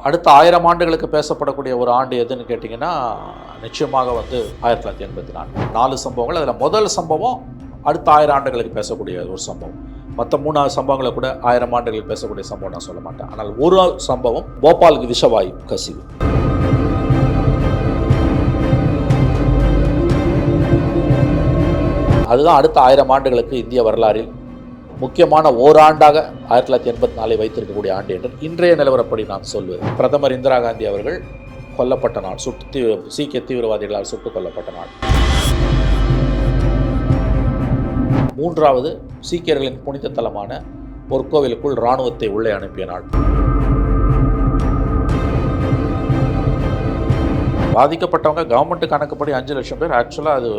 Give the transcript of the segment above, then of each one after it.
அடுத்த 1000 ஆண்டுகளுக்கு பேசப்படக்கூடிய ஒரு ஆண்டு எதுன்னு கேட்டிங்கன்னா நிச்சயமாக 1984. 4 சம்பவங்கள். அதில் முதல் சம்பவம் அடுத்த 1000 ஆண்டுகளுக்கு பேசக்கூடிய ஒரு சம்பவம். மற்ற 3 சம்பவங்களை கூட 1000 ஆண்டுகளுக்கு பேசக்கூடிய சம்பவம் நான் சொல்ல மாட்டேன். ஆனால் ஒரு சம்பவம் போபாலுக்கு விஷவாயு கசிவு. அதுதான் அடுத்த 1000 ஆண்டுகளுக்கு இந்திய வரலாறில் முக்கியமான ஓராண்டாக 1984 வைத்திருக்கக்கூடிய ஆண்டு என்று இன்றைய நிலவரப்படி நான் சொல்வேன். பிரதமர் இந்திரா காந்தி அவர்கள் கொல்லப்பட்ட நாள், சீக்கிய தீவிரவாதிகளால் சுட்டுக் கொல்லப்பட்ட நாள். 3வது சீக்கியர்களின் புனித தலமான பொற்கோவிலுக்குள் இராணுவத்தை உள்ளே அனுப்பிய நாள். பாதிக்கப்பட்டவங்க கவர்மெண்ட் கணக்குப்படி 5 லட்சம் பேர். ஆக்சுவலாக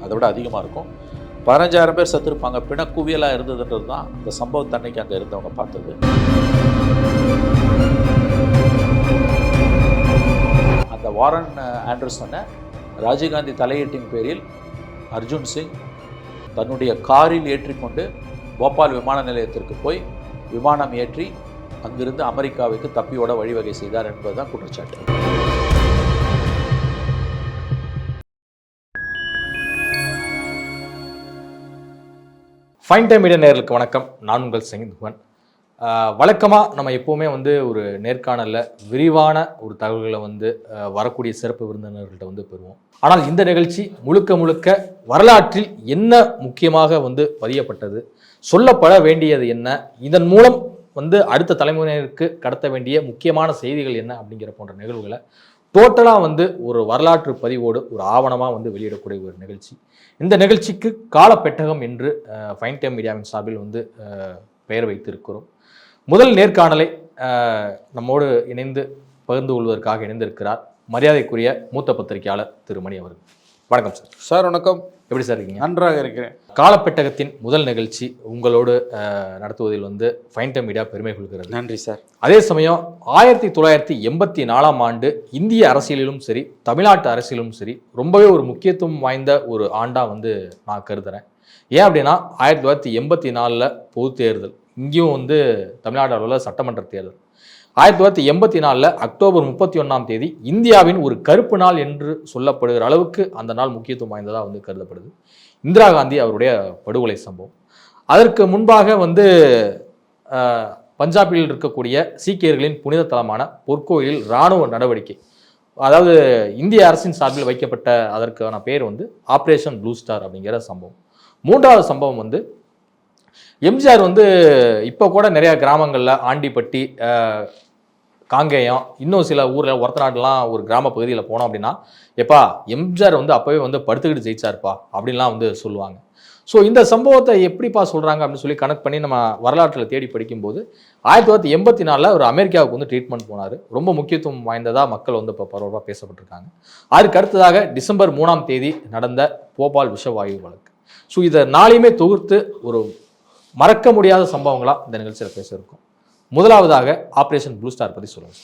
அதை விட அதிகமாக இருக்கும். 15,000 பேர் செத்துருப்பாங்க. பிணக்குவியலாக இருந்ததுன்றது தான் இந்த சம்பவத்தன்னைக்கு அங்கே இருந்தவங்க பார்த்தது. அந்த வாரன் ஆண்டர்சனை ராஜீவ்காந்தி தலையீட்டின் பேரில் அர்ஜுன் சிங் தன்னுடைய காரில் ஏற்றிக்கொண்டு போபால் விமான நிலையத்திற்கு போய் விமானம் ஏற்றி அங்கிருந்து அமெரிக்காவுக்கு தப்பியோட வழிவகை செய்தார் என்பதுதான் குற்றச்சாட்டு. ஃபைன் டைம் மீடியா நேயர்களுக்கு வணக்கம். நான் உங்கள் செங்கித்குவன். வழக்கமாக நம்ம எப்போவுமே ஒரு நேர்காணலில் விரிவான ஒரு தகவல்களை வரக்கூடிய சிறப்பு விருந்தினர்கள்ட்ட பெறுவோம். ஆனால் இந்த நிகழ்ச்சி முழுக்க முழுக்க வரலாற்றில் என்ன முக்கியமாக பதியப்பட்டது, சொல்லப்பட வேண்டியது என்ன, இதன் மூலம் அடுத்த தலைமுறையினருக்கு கடத்த வேண்டிய முக்கியமான செய்திகள் என்ன அப்படிங்கிற போன்ற நிகழ்வுகளை டோட்டலாக ஒரு வரலாற்று பதிவோடு ஒரு ஆவணமாக வெளியிடக்கூடிய ஒரு நிகழ்ச்சி. இந்த நிகழ்ச்சிக்கு காலப்பெட்டகம் என்று ஃபைன் டைம் மீடியாவின் சார்பில் பெயர் வைத்திருக்கிறோம். முதல் நேர்காணலை நம்மோடு இணைந்து பகிர்ந்து கொள்வதற்காக இணைந்திருக்கிறார் மரியாதைக்குரிய மூத்த பத்திரிகையாளர் திரு மணி அவர்கள். வணக்கம் சார். சார் வணக்கம். எப்படி சார் இருக்கீங்க? நன்றாக இருக்கிறேன். காலப்பெட்டகத்தின் முதல் நிகழ்ச்சி உங்களோடு நடத்துவதில் ஃபைன் டைம் மீடியா பெருமை கொள்கிறது. நன்றி சார். அதே சமயம் 1984ஆம் ஆண்டு இந்திய அரசியலிலும் சரி தமிழ்நாட்டு அரசியலும் சரி ரொம்பவே ஒரு முக்கியத்துவம் வாய்ந்த ஒரு ஆண்டாக நான் கருதுறேன். ஏன் அப்படின்னா 1984 பொது தேர்தல், இங்கேயும் தமிழ்நாடு அளவில் சட்டமன்ற தேர்தல். 1984 அக்டோபர் 31ஆம் தேதி இந்தியாவின் ஒரு கருப்பு நாள் என்று சொல்லப்படுகிற அளவுக்கு அந்த நாள் முக்கியத்துவம் வாய்ந்ததாக கருதப்படுது. இந்திரா காந்தி அவருடைய படுகொலை சம்பவம். அதற்கு முன்பாக பஞ்சாபில் இருக்கக்கூடிய சீக்கியர்களின் புனித தலமான பொற்கோயிலில் இராணுவ நடவடிக்கை, அதாவது இந்திய அரசின் சார்பில் வைக்கப்பட்ட அதற்கான பேர் ஆப்ரேஷன் ப்ளூ ஸ்டார் அப்படிங்கிற சம்பவம். 3வது சம்பவம் எம்ஜிஆர் இப்போ கூட நிறைய கிராமங்களில் ஆண்டிப்பட்டி, காங்கேயம், இன்னும் சில ஊரில் ஒரத்தநாடுலாம் ஒரு கிராம பகுதியில் போனோம் அப்படின்னா, எப்பா எம்ஜிஆர் அப்போவே படுத்துக்கிட்டு ஜெயிச்சார்ப்பா அப்படின்லாம் சொல்லுவாங்க. ஸோ இந்த சம்பவத்தை எப்படிப்பா சொல்கிறாங்க அப்படின்னு சொல்லி கனெக்ட் பண்ணி நம்ம வரலாற்றில் தேடி படிக்கும்போது 1984 ஒரு அமெரிக்காவுக்கு ட்ரீட்மெண்ட் போனார். ரொம்ப முக்கியத்துவம் வாய்ந்ததாக மக்கள் இப்போ பரவலாக பேசப்பட்டிருக்காங்க. அதுக்கு அடுத்ததாக டிசம்பர் 3ஆம் தேதி நடந்த போபால் விஷவாயு வழக்கு. ஸோ இதை நாளையுமே தொகுத்து ஒரு மறக்க முடியாத சம்பவங்களாக இந்த நிகழ்ச்சியில் பேச இருக்கும். முதலாவதாக ஆப்ரேஷன் ப்ளூ ஸ்டார் பற்றி சொல்லுங்கள்.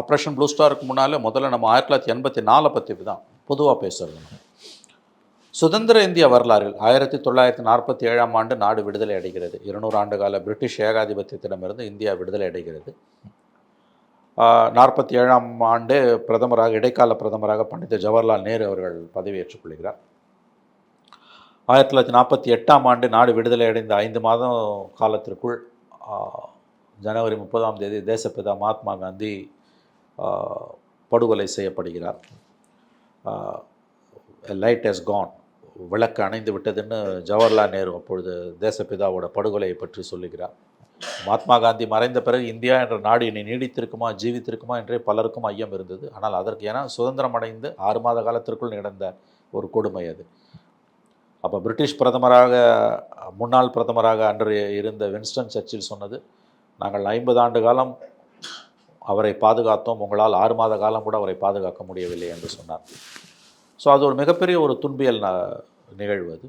ஆப்ரேஷன் ப்ளூ ஸ்டாருக்கு முதல்ல நம்ம 1984 பற்றி தான் பொதுவாக பேசுறது. சுதந்திர இந்திய வரலாறில் 1947ஆம் ஆண்டு நாடு விடுதலை அடைகிறது. 200 ஆண்டு கால பிரிட்டிஷ் ஏகாதிபத்தியத்திடமிருந்து இந்தியா விடுதலை அடைகிறது. 47ஆம் ஆண்டு இடைக்கால பிரதமராக பண்டித ஜவஹர்லால் நேரு அவர்கள் பதவியேற்றுக் கொள்கிறார். 1948ஆம் ஆண்டு நாடு விடுதலை அடைந்த 5 மாதம் காலத்திற்குள் ஜனவரி 30ஆம் தேதி தேசப்பிதா மகாத்மா காந்தி படுகொலை செய்யப்படுகிறார். லைட் ஹஸ் கான், விளக்கு அணைந்து விட்டதுன்னு ஜவஹர்லால் நேரு அப்பொழுது தேசப்பிதாவோட படுகொலையை பற்றி சொல்லுகிறார். மகாத்மா காந்தி மறைந்த பிறகு இந்தியா என்ற நாடு இனி நீடித்திருக்குமா ஜீவித்திருக்குமா என்றே பலருக்கும் ஐயம் இருந்தது. ஆனால் அதற்கு ஏன்னா சுதந்திரம் அடைந்து 6 மாத காலத்திற்குள் நடந்த ஒரு கொடுமை அது. அப்போ பிரிட்டிஷ் முன்னாள் பிரதமராக அன்று இருந்த வின்ஸ்டன் சர்ச்சில் சொன்னது, நாங்கள் 50 ஆண்டு காலம் அவரை பாதுகாத்தோம், உங்களால் 6 மாத காலம் கூட அவரை பாதுகாக்க முடியவில்லை என்று சொன்னார். ஸோ அது ஒரு மிகப்பெரிய ஒரு துன்பியல் நிகழ்வு அது.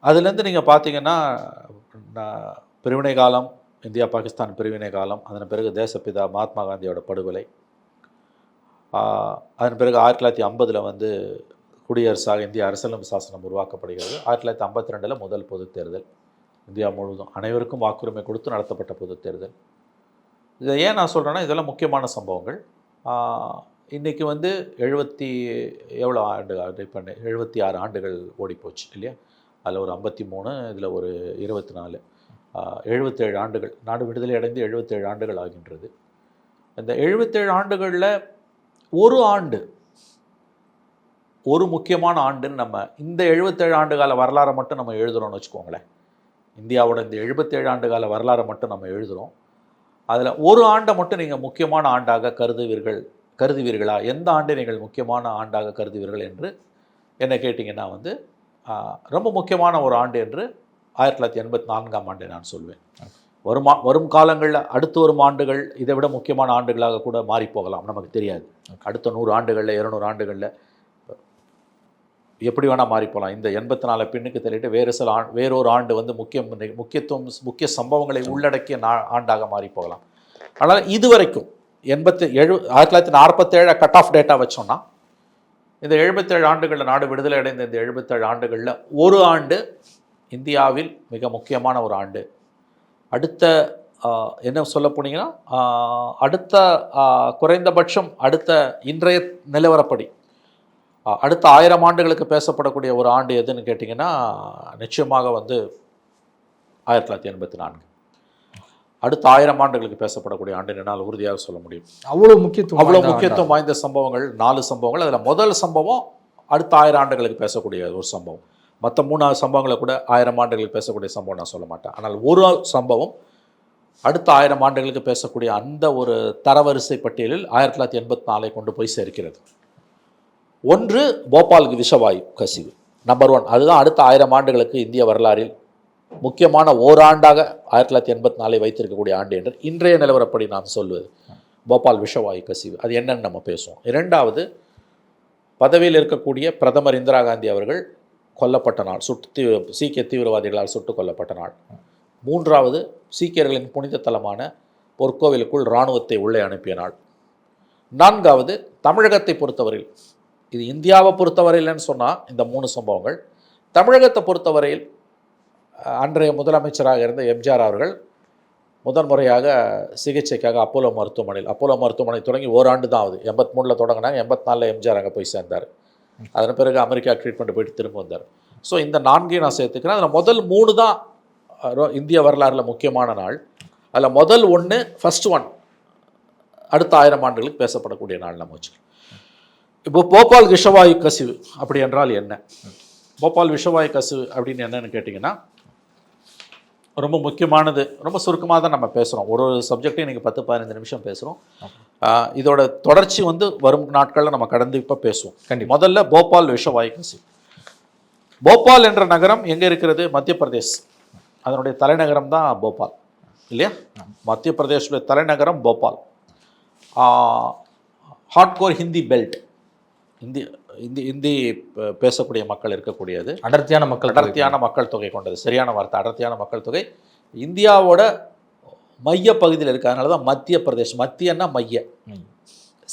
அதுலேருந்து நீங்கள் பார்த்தீங்கன்னா பிரிவினை காலம், இந்தியா பாகிஸ்தான் பிரிவினை காலம், அதன் பிறகு தேசப்பிதா மகாத்மா காந்தியோட படுகொலை, அதன் பிறகு 1950 குடியரசாக இந்திய அரசியலமைப்பு சாசனம் உருவாக்கப்படுகிறது. 1952 முதல் பொது தேர்தல், இந்தியா முழுவதும் அனைவருக்கும் வாக்குரிமை கொடுத்து நடத்தப்பட்ட பொது தேர்தல். இதை ஏன் நான் சொல்கிறேன்னா இதெல்லாம் முக்கியமான சம்பவங்கள். இன்றைக்கி வந்து எவ்வளோ ஆண்டுகள் இப்போ 76 ஆண்டுகள் ஓடிப்போச்சு இல்லையா? அதில் ஒரு 53, இதில் ஒரு 24, 77 ஆண்டுகள். நாடு விடுதலை அடைந்து 77 ஆண்டுகள் ஆகின்றது. இந்த 77 ஆண்டுகளில் ஒரு ஆண்டு, ஒரு முக்கியமான ஆண்டுன்னு நம்ம இந்த 77 ஆண்டு கால வரலாறை மட்டும் நம்ம எழுதுகிறோம்னு வச்சுக்கோங்களேன். இந்தியாவோட இந்த 77 ஆண்டு கால வரலாறை மட்டும் நம்ம எழுதுகிறோம். அதில் ஒரு ஆண்டை மட்டும் நீங்கள் முக்கியமான ஆண்டாக கருதுவீர்களா? எந்த ஆண்டை நீங்கள் முக்கியமான ஆண்டாக கருதுவீர்கள் என்று என்ன கேட்டிங்கன்னா வந்து ரொம்ப முக்கியமான ஒரு ஆண்டு என்று 1984ஆம் ஆண்டை நான் சொல்வேன். வரும் காலங்களில் அடுத்து வரும் ஆண்டுகள் இதை விட முக்கியமான ஆண்டுகளாக கூட மாறி போகலாம், நமக்கு தெரியாது. அடுத்த 100 ஆண்டுகளில் 200 ஆண்டுகளில் எப்படி வேணால் மாறி போகலாம். இந்த 84 பின்னுக்கு தள்ளிட்டு வேறொரு ஆண்டு வந்து முக்கிய சம்பவங்களை உள்ளடக்கிய ஆண்டாக மாறி போகலாம். அதனால் இதுவரைக்கும் 1947 கட் ஆஃப் டேட்டா வச்சோன்னா இந்த 77 ஆண்டுகளில் நாடு விடுதலை அடைந்த இந்த 77 ஆண்டுகளில் ஒரு ஆண்டு இந்தியாவில் மிக முக்கியமான ஒரு ஆண்டு. அடுத்த என்ன சொல்ல போனீங்கன்னா அடுத்த குறைந்தபட்சம் அடுத்த இன்றைய நிலவரப்படி அடுத்த 1000 ஆண்டுகளுக்கு பேசப்படக்கூடிய ஒரு ஆண்டு எதுன்னு கேட்டிங்கன்னா நிச்சயமாக வந்து 1984. அடுத்த 1000 ஆண்டுகளுக்கு பேசப்படக்கூடிய ஆண்டு என்னால் உறுதியாக சொல்ல முடியும். அவ்வளோ முக்கியத்துவம் வாய்ந்த சம்பவங்கள் 4 சம்பவங்கள். அதில் முதல் சம்பவம் அடுத்த 1000 ஆண்டுகளுக்கு பேசக்கூடிய ஒரு சம்பவம். மற்ற 3 சம்பவங்களை கூட 1000 ஆண்டுகளுக்கு பேசக்கூடிய சம்பவம் நான் சொல்ல மாட்டேன். ஆனால் ஒரு சம்பவம் அடுத்த 1000 ஆண்டுகளுக்கு பேசக்கூடிய அந்த ஒரு தரவரிசை பட்டியலில் 1984 கொண்டு போய் சேர்க்கிறது. ஒன்று போபால் விஷவாயு கசிவு, நம்பர் 1. அதுதான் அடுத்த 1000 ஆண்டுகளுக்கு இந்திய வரலாறில் முக்கியமான ஓராண்டாக 1984 வைத்திருக்கக்கூடிய ஆண்டு என்று இன்றைய நிலவரப்படி நாம் சொல்வது போபால் விஷவாயு கசிவு. அது என்னன்னு நம்ம பேசுவோம். 2வது பதவியில் இருக்கக்கூடிய பிரதமர் இந்திரா காந்தி அவர்கள் கொல்லப்பட்ட நாள், சீக்கிய தீவிரவாதிகளால் சுட்டுக் கொல்லப்பட்ட நாள். 3வது சீக்கியர்களின் புனித தலமான பொற்கோவிலுக்குள் இராணுவத்தை உள்ளே அனுப்பிய நாள். 4வது தமிழகத்தை பொறுத்தவரையில், இது இந்தியாவை பொறுத்தவரையில்னு சொன்னால் இந்த 3 சம்பவங்கள், தமிழகத்தை பொறுத்தவரையில் அன்றைய முதலமைச்சராக இருந்த எம்ஜிஆர் அவர்கள் முதன்முறையாக சிகிச்சைக்காக அப்போலோ மருத்துவமனை தொடங்கி ஓராண்டு தான் ஆகுது. 83 தொடங்கினாங்க, 84 எம்ஜிஆர் அங்கே போய் சேர்ந்தார். அதன் பிறகு அமெரிக்கா ட்ரீட்மெண்ட் போயிட்டு திரும்ப வந்தார். ஸோ இந்த 4ஐயும் நான் சேர்த்துக்கிறேன். அதில் முதல் 3 தான் இந்திய வரலாறில் முக்கியமான நாள். அதில் முதல் 1 ஃபஸ்ட் 1 அடுத்த 1000 ஆண்டுகளுக்கு பேசப்படக்கூடிய நாள் நம்ம வச்சுக்கலாம். இப்போ போபால் விஷவாயு கசிவு அப்படி என்றால் என்ன? போபால் விஷவாயு கசிவு அப்படின்னு என்னன்னு கேட்டிங்கன்னா ரொம்ப முக்கியமானது. ரொம்ப சுருக்கமாக தான் நம்ம பேசுகிறோம். ஒரு சப்ஜெக்டையும் நீங்கள் 10-15 நிமிஷம் பேசுகிறோம். இதோட தொடர்ச்சி வந்து வரும் நாட்களில் நம்ம கடந்து இப்போ பேசுவோம். முதல்ல போபால் விஷவாயு கசிவு. போபால் என்ற நகரம் எங்கே இருக்கிறது? மத்திய பிரதேஷ். அதனுடைய தலைநகரம் தான் போபால் இல்லையா? மத்திய பிரதேஷுடைய தலைநகரம் போபால். ஹார்ட்கோர் ஹிந்தி பெல்ட், ஹிந்தி பேசக்கூடிய மக்கள் இருக்கக்கூடியது. அடர்த்தியான மக்கள் தொகை கொண்டது. சரியான வார்த்தை, அடர்த்தியான மக்கள் தொகை. இந்தியாவோட மைய பகுதியில் இருக்குது. அதனால தான் மத்திய பிரதேஷ். மத்தியன்னா மைய,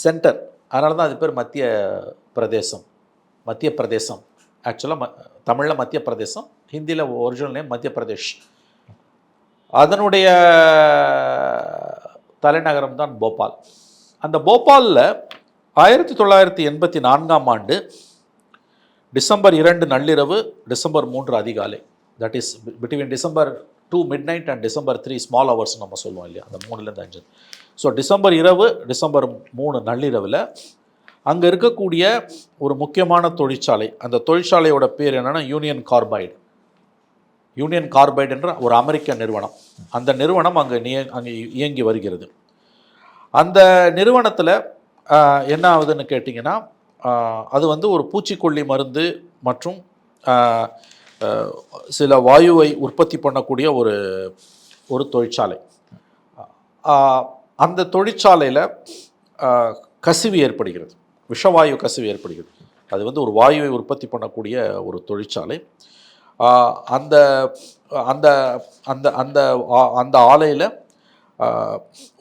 சென்டர். அதனால தான் அது பேர் மத்திய பிரதேசம். ஆக்சுவலாக தமிழில் மத்திய பிரதேசம், ஹிந்தியில் ஒரிஜினல் நேம் மத்திய பிரதேஷ். அதனுடைய தலைநகரம் தான் போபால். அந்த போபாலில் 1984ஆம் ஆண்டு டிசம்பர் 2 நள்ளிரவு, டிசம்பர் 3 அதிகாலை, that is between December 2 midnight and December 3 small hours நம்ம சொல்லுவோம் இல்லையா, அந்த 3லேருந்து 5. ஸோ டிசம்பர் இரவு, டிசம்பர் 3 நள்ளிரவில் அங்கே இருக்கக்கூடிய ஒரு முக்கியமான தொழிற்சாலை, அந்த தொழிற்சாலையோட பேர் என்னென்னா யூனியன் கார்பைடு என்ற ஒரு அமெரிக்க நிறுவனம். அந்த நிறுவனம் அங்கே இயங்கி வருகிறது. அந்த நிறுவனத்தில் என்ன ஆகுதுன்னு கேட்டிங்கன்னா, அது வந்து ஒரு பூச்சிக்கொல்லி மருந்து மற்றும் சில வாயுவை உற்பத்தி பண்ணக்கூடிய ஒரு தொழிற்சாலை. அந்த தொழிற்சாலையில் கசிவு ஏற்படுகிறது, விஷவாயு கசிவு ஏற்படுகிறது. அது வந்து ஒரு வாயுவை உற்பத்தி பண்ணக்கூடிய ஒரு தொழிற்சாலை. அந்த அந்த அந்த அந்த அந்த ஆலையில்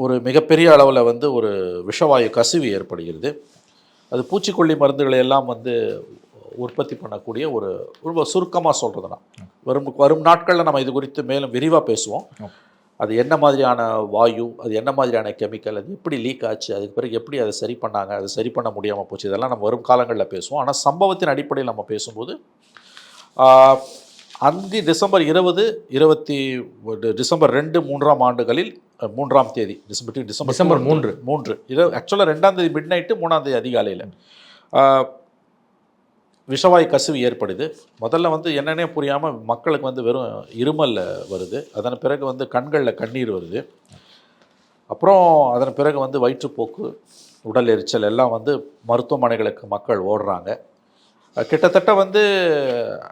ஒரு மிகப்பெரிய அளவில் வந்து ஒரு விஷவாயு கசிவு ஏற்படுகிறது. அது பூச்சிக்கொல்லி மருந்துகளை எல்லாம் வந்து உற்பத்தி பண்ணக்கூடிய ஒரு சுருக்கமாக சொல்கிறதுனா, வரும் நாட்களில் நம்ம இது குறித்து மேலும் விரிவாக பேசுவோம். அது என்ன மாதிரியான வாயு, அது என்ன மாதிரியான கெமிக்கல், அது எப்படி லீக் ஆச்சு, அதுக்கு பிறகு எப்படி அதை சரி பண்ணாங்க, அதை சரி பண்ண முடியாமல் போச்சு, இதெல்லாம் நம்ம வரும் காலங்களில் பேசுவோம். ஆனால் சம்பவத்தின் அடிப்படையில் நம்ம பேசும்போது அந்தி டிசம்பர் 20, 20 டிசம்பர் 2, 3ஆம் ஆண்டுகளில் 3ஆம் தேதி டிசம்பர் 3 ஆக்சுவலாக 2ஆம் தேதி மிட் நைட்டு, 3ஆம் தேதி அதிகாலையில் விஷவாயு கசிவு ஏற்படுது. முதல்ல வந்து என்னன்னே புரியாமல் மக்களுக்கு வந்து வெறும் இருமல் வருது. அதன் பிறகு வந்து கண்களில் கண்ணீர் வருது. அப்புறம் அதன் பிறகு வந்து வயிற்றுப்போக்கு, உடல் எரிச்சல் எல்லாம் வந்து மருத்துவமனைகளுக்கு மக்கள் ஓடுறாங்க. கிட்டத்தட்ட வந்து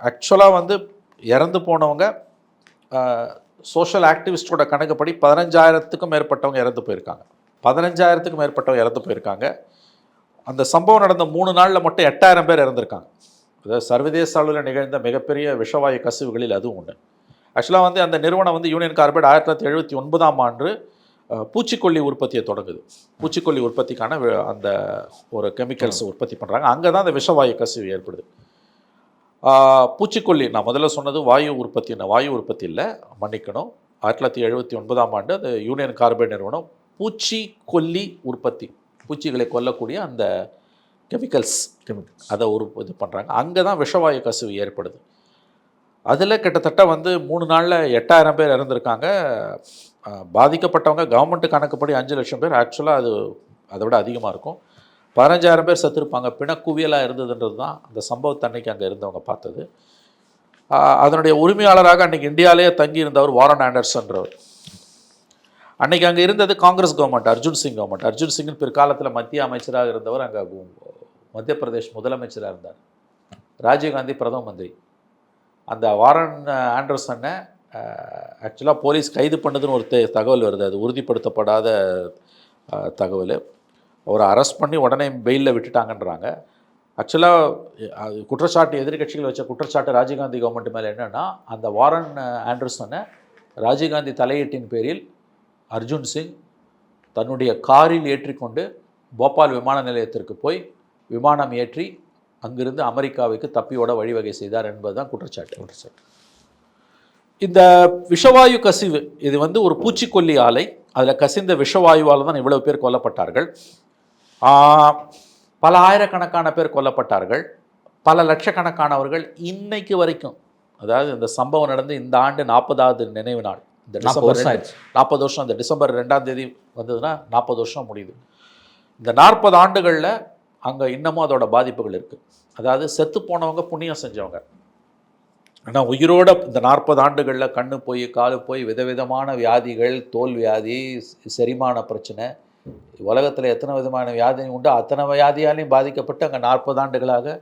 ஆக்சுவலாக வந்து இறந்து போனவங்க சோஷியல் ஆக்டிவிஸ்டோட கணக்குப்படி 15,000க்கும் மேற்பட்டவங்க இறந்து போயிருக்காங்க. 15,000க்கும் மேற்பட்டவங்க இறந்து போயிருக்காங்க. அந்த சம்பவம் நடந்த 3 நாளில் மட்டும் 8,000 பேர் இறந்துருக்காங்க. அதாவது சர்வதேச அளவில் நிகழ்ந்த மிகப்பெரிய விஷவாயு கசிவுகளில் அதுவும் ஒன்று. ஆக்சுவலாக வந்து அந்த நிறுவனம் வந்து யூனியன் கார்பைட் 1979ஆம் ஆண்டு பூச்சிக்கொல்லி உற்பத்தியை தொடங்குது. பூச்சிக்கொல்லி உற்பத்திக்கான அந்த ஒரு கெமிக்கல்ஸ் உற்பத்தி பண்ணுறாங்க. அங்கே தான் அந்த விஷவாயு கசிவு ஏற்படுது. பூச்சிக்கொல்லி, நான் முதல்ல சொன்னது வாயு உற்பத்தி இல்லை, மன்னிக்கணும். 1979ஆம் ஆண்டு அந்த யூனியன் கார்பைட் நிறுவனம் பூச்சிக்கொல்லி உற்பத்தி, பூச்சிகளை கொல்லக்கூடிய அந்த கெமிக்கல்ஸ் அதை இது பண்ணுறாங்க. அங்கே தான் விஷவாயு கசிவு ஏற்படுது. அதில் கிட்டத்தட்ட வந்து 3 நாளில் 8,000 பேர் இறந்துருக்காங்க. பாதிக்கப்பட்டவங்க கவர்மெண்ட்டு கணக்குப்படி 5 லட்சம் பேர். ஆக்சுவலாக அது அதை விட அதிகமாக இருக்கும். 15,000 பேர் செத்துருப்பாங்க. பிணக்குவியலாக இருந்ததுன்றது தான் அந்த சம்பவத்தை அன்றைக்கி அங்கே இருந்தவங்க பார்த்தது. அதனுடைய உரிமையாளராக அன்றைக்கி இந்தியாவிலேயே தங்கி இருந்தவர் வாரன் ஆண்டர்சன்றவர். அன்றைக்கி அங்கே இருந்தது காங்கிரஸ் கவர்மெண்ட், அர்ஜுன் சிங் கவர்மெண்ட். அர்ஜுன் சிங்கின் பிற்காலத்தில் மத்திய அமைச்சராக இருந்தவர், அங்கே மத்திய பிரதேஷ் முதலமைச்சராக இருந்தார். ராஜீவ்காந்தி பிரதம மந்திரி. அந்த வாரன் ஆண்டர்சனை ஆக்சுவலாக போலீஸ் கைது பண்ணதுன்னு ஒரு தகவல் வருது. அது உறுதிப்படுத்தப்படாத தகவல். அவரை அரெஸ்ட் பண்ணி உடனே பெயிலில் விட்டுட்டாங்கன்றாங்க. ஆக்சுவலாக குற்றச்சாட்டு, எதிர்கட்சிகள் வச்ச குற்றச்சாட்டு ராஜீவ்காந்தி கவர்மெண்ட் மேலே என்னென்னா, அந்த வாரன் ஆண்டர்சனை ராஜீவ்காந்தி தலையீட்டின் பேரில் அர்ஜுன் சிங் தன்னுடைய காரில் ஏற்றிக்கொண்டு போபால் விமான நிலையத்திற்கு போய் விமானம் ஏற்றி அங்கிருந்து அமெரிக்காவுக்கு தப்பியோட வழிவகை செய்தார் என்பது தான் குற்றச்சாட்டு. இந்த விஷவாயு கசிவு இது வந்து ஒரு பூச்சிக்கொல்லி ஆலை. அதில் கசிந்த விஷவாயுவால் தான் இவ்வளவு பேர் கொல்லப்பட்டார்கள். பல ஆயிரக்கணக்கான பேர் கொல்லப்பட்டார்கள். பல லட்சக்கணக்கானவர்கள் இன்னைக்கு வரைக்கும், அதாவது இந்த சம்பவம் நடந்து இந்த ஆண்டு 40வது நினைவு நாள். இந்த டிசம்பர் 40 வருஷம். இந்த டிசம்பர் 2ஆம் தேதி வந்ததுன்னா 40 வருஷம் முடியுது. இந்த 40 ஆண்டுகளில் அங்கே இன்னமும் அதோட பாதிப்புகள் இருக்குது. அதாவது செத்து போனவங்க புண்ணியம் செஞ்சவங்க. ஆனால் உயிரோட இந்த 40 ஆண்டுகளில் கண்ணு போய் காலு போய் விதவிதமான வியாதிகள், தோல் வியாதி, செரிமான பிரச்சனை, உலகத்தில் எத்தனை விதமான வியாதி உண்டோ அத்தனை வியாதியாலையும் பாதிக்கப்பட்டு அங்கே 40 ஆண்டுகளாக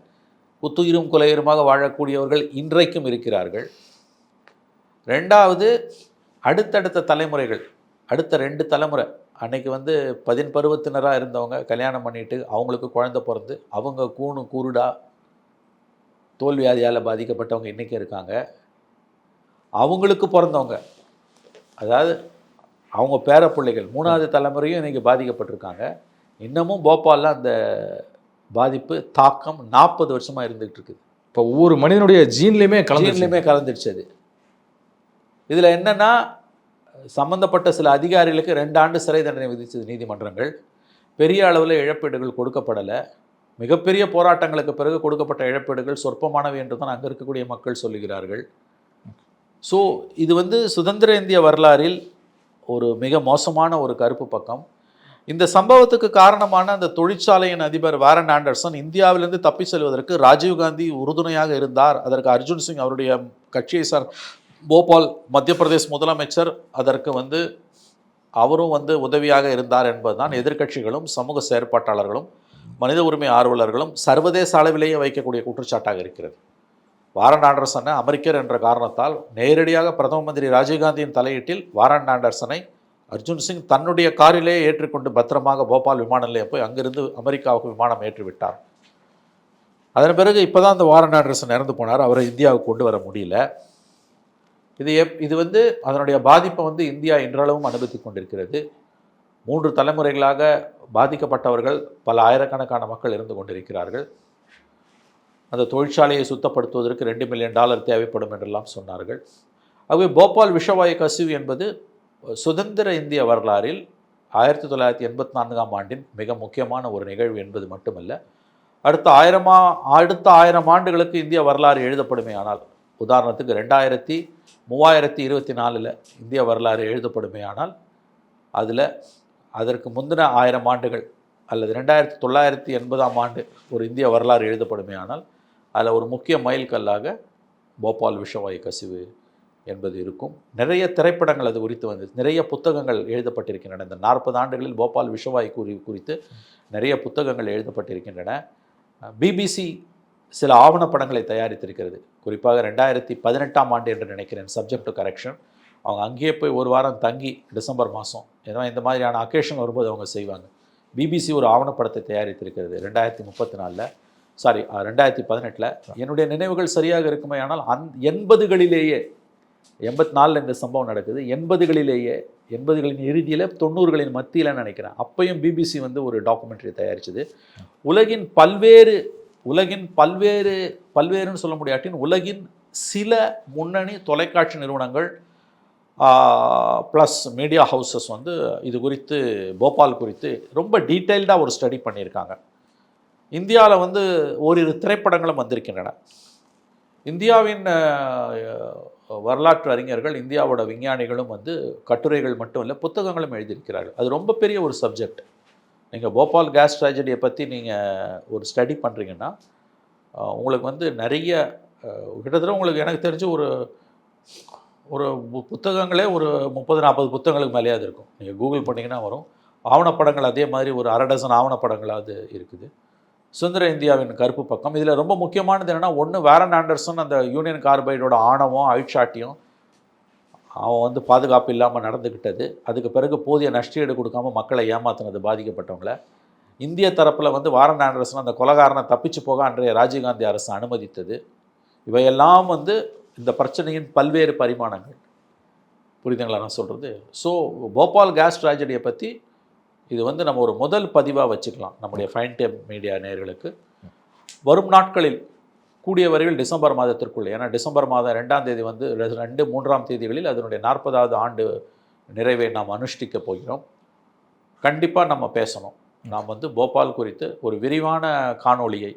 குத்துயிரும் குலையுருமாக வாழக்கூடியவர்கள் இன்றைக்கும் இருக்கிறார்கள். ரெண்டாவது, அடுத்தடுத்த தலைமுறைகள், அடுத்த 2 தலைமுறை, அன்றைக்கி வந்து 10 பருவத்தினராக இருந்தவங்க கல்யாணம் பண்ணிட்டு அவங்களுக்கு குழந்தை பிறந்து அவங்க கூருடா தோல்வியாதியால் பாதிக்கப்பட்டவங்க இன்றைக்கி இருக்காங்க. அவங்களுக்கு பிறந்தவங்க, அதாவது அவங்க பேர பிள்ளைகள் 3வது தலைமுறையும் இன்றைக்கி பாதிக்கப்பட்டிருக்காங்க. இன்னமும் போபாலில் அந்த பாதிப்பு தாக்கம் 40 வருஷமாக இருந்துகிட்டு இருக்குது. இப்போ ஒவ்வொரு மனிதனுடைய ஜீன்லேயுமே கலந்துடுச்சு அது. இதில் என்னென்னா, சம்பந்தப்பட்ட சில அதிகாரிகளுக்கு 2 ஆண்டு சிறை தண்டனை விதித்தது நீதிமன்றங்கள். பெரிய அளவில் இழப்பீடுகள் கொடுக்கப்படலை. மிகப்பெரிய போராட்டங்களுக்கு பிறகு கொடுக்கப்பட்ட இழப்பீடுகள் சொற்பமானவை என்று தான் அங்கே இருக்கக்கூடிய மக்கள் சொல்லுகிறார்கள். ஸோ இது வந்து சுதந்திர இந்திய வரலாறில் ஒரு மிக மோசமான ஒரு கருப்பு பக்கம். இந்த சம்பவத்துக்கு காரணமான அந்த தொழிற்சாலையின் அதிபர் வாரன் ஆண்டர்சன் இந்தியாவிலிருந்து தப்பி செல்வதற்கு ராஜீவ்காந்தி உறுதுணையாக இருந்தார். அதற்கு அர்ஜுன் சிங் அவருடைய கட்சியை சார் போபால் மத்திய பிரதேஷ் முதலமைச்சர் அதற்கு வந்து அவரும் வந்து உதவியாக இருந்தார் என்பதுதான் எதிர்க்கட்சிகளும் சமூக செயற்பாட்டாளர்களும் மனித உரிமை ஆர்வலர்களும் சர்வதேச அளவிலேயே வைக்கக்கூடிய குற்றச்சாட்டாக இருக்கிறது. வாரன் ஆண்டர்சனை அமெரிக்கர் என்ற காரணத்தால் நேரடியாக பிரதம மந்திரி ராஜீவ்காந்தியின் தலையீட்டில் வாரன் ஆண்டர்சனை அர்ஜுன் சிங் தன்னுடைய காரிலேயே ஏற்றிக்கொண்டு பத்திரமாக போபால் விமான நிலையம் போய் அங்கிருந்து அமெரிக்காவுக்கு விமானம் ஏற்றிவிட்டார். அதன் பிறகு இப்போ தான் அந்த வாரன் ஆண்டர்சன் இறந்து போனார். அவரை இந்தியாவுக்கு கொண்டு வர முடியல. இது வந்து அதனுடைய பாதிப்பை வந்து இந்தியா இன்றளவும் அனுபவித்து கொண்டிருக்கிறது. 3 தலைமுறைகளாக பாதிக்கப்பட்டவர்கள் பல ஆயிரக்கணக்கான மக்கள் இருந்து கொண்டிருக்கிறார்கள். அந்த தொழிற்சாலையை சுத்தப்படுத்துவதற்கு $2 மில்லியன் தேவைப்படும் என்றெல்லாம் சொன்னார்கள். ஆகவே போபால் விஷவாயு கசிவு என்பது சுதந்திர இந்திய வரலாறில் 1984ஆம் ஆண்டின் மிக முக்கியமான ஒரு நிகழ்வு என்பது மட்டுமல்ல, அடுத்த 1000 ஆண்டுகளுக்கு இந்திய வரலாறு எழுதப்படுமே ஆனால், உதாரணத்துக்கு 3024 இந்திய வரலாறு எழுதப்படுமே ஆனால், அதில் அதற்கு முந்தின 1000 ஆண்டுகள் அல்லது 2980ஆம் ஆண்டு ஒரு இந்திய வரலாறு எழுதப்படுமே ஆனால், அதில் ஒரு முக்கிய மைல்கல்லாக போபால் விஷவாயு கசிவு என்பது இருக்கும். நிறைய திரைப்படங்கள் அது குறித்து வந்து, நிறைய புத்தகங்கள் எழுதப்பட்டிருக்கின்றன. இந்த 40 ஆண்டுகளில் போபால் விஷவாயு குறித்து நிறைய புத்தகங்கள் எழுதப்பட்டிருக்கின்றன. பிபிசி சில ஆவணப்படங்களை தயாரித்திருக்கிறது. குறிப்பாக 2018ஆம் ஆண்டு என்று நினைக்கிறேன், சப்ஜெக்ட் டு கரெக்ஷன். அவங்க அங்கேயே போய் ஒரு வாரம் தங்கி டிசம்பர் மாதம், ஏன்னா இந்த மாதிரியான அக்கேஷன் வரும்போது அவங்க செய்வாங்க. பிபிசி ஒரு ஆவணப்படத்தை தயாரித்திருக்கிறது 2018. என்னுடைய நினைவுகள் சரியாக இருக்குமே ஆனால் 80களிலேயே, 84 இந்த சம்பவம் நடக்குது, 80களின் இறுதியில் 90களின் மத்தியில் நினைக்கிறேன். அப்பையும் பிபிசி வந்து ஒரு டாக்குமெண்ட்ரி தயாரிச்சது. உலகின் பல்வேறுன்னு சொல்ல முடியாட்டின் உலகின் சில முன்னணி தொலைக்காட்சி நிறுவனங்கள் ப்ளஸ் மீடியா ஹவுசஸ் வந்து இது குறித்து, போபால் குறித்து ரொம்ப டீட்டெயில்டாக ஒரு ஸ்டடி பண்ணியிருக்காங்க. இந்தியாவில் வந்து ஓரிரு திரைப்படங்களும் வந்திருக்கின்றன. இந்தியாவின் வரலாற்று அறிஞர்கள், இந்தியாவோட விஞ்ஞானிகளும் வந்து கட்டுரைகள் மட்டும் இல்லை, புத்தகங்களும் எழுதியிருக்கிறார்கள். அது ரொம்ப பெரிய ஒரு சப்ஜெக்ட். நீங்கள் போபால் கேஸ் ட்ராஜடியை பற்றி நீங்கள் ஒரு ஸ்டடி பண்ணுறீங்கன்னா, உங்களுக்கு வந்து நிறைய கிட்டத்தட்ட உங்களுக்கு எனக்கு தெரிஞ்சு ஒரு புத்தகங்களே ஒரு 30-40 புத்தகங்களுக்கு மேலேயாவது இருக்கும். நீங்கள் கூகுள் பண்ணிங்கன்னா வரும். ஆவணப்படங்கள் அதே மாதிரி ஒரு 1/2 டசன் ஆவணப்படங்களாவது இருக்குது. சுதந்திர இந்தியாவின் கருப்பு பக்கம். இதில் ரொம்ப முக்கியமானது என்னென்னா, ஒன்று வாரன் ஆண்டர்சன் அந்த யூனியன் கார்பைடோட ஆணவம் அழிச்சாட்டியும் அவன் வந்து பாதுகாப்பு இல்லாமல் நடந்துக்கிட்டது, அதுக்கு பிறகு போதிய நஷ்டஈடு கொடுக்காம மக்களை ஏமாத்தினது பாதிக்கப்பட்டவங்கள. இந்திய தரப்பில் வந்து வாரன் ஆண்டர்சன் அந்த கொலைகாரனை தப்பிச்சு போக அன்றைய ராஜீவ்காந்தி அரசு அனுமதித்தது. இவையெல்லாம் வந்து இந்த பிரச்சனையின் பல்வேறு பரிமாணங்கள். புரியுதுங்களா நான் சொல்கிறது? ஸோ போபால் கேஸ் ட்ராஜடியை பற்றி இது வந்து நம்ம ஒரு முதல் பதிவாக வச்சுக்கலாம் நம்முடைய ஃபைன் டைம் மீடியா நேயர்களுக்கு. வரும் நாட்களில் கூடிய வரையில் டிசம்பர் மாதத்திற்குள், ஏன்னா டிசம்பர் மாதம் 2ஆம் தேதி வந்து 2, 3ஆம் தேதிகளில் அதனுடைய 40வது ஆண்டு நிறைவை நாம் அனுஷ்டிக்க போகிறோம். கண்டிப்பாக நம்ம பேசணும். நாம் வந்து போபால் குறித்து ஒரு விரிவான காணொளியை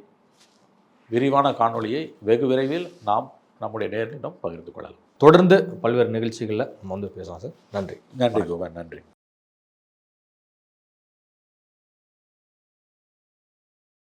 வெகு விரைவில் நாம் நம்முடைய நேயர்களிடம் பகிர்ந்து கொள்ளலாம். தொடர்ந்து பல்வேறு நிகழ்ச்சிகளில் நம்ம வந்து பேசலாம் சார். நன்றி. கோவன், நன்றி.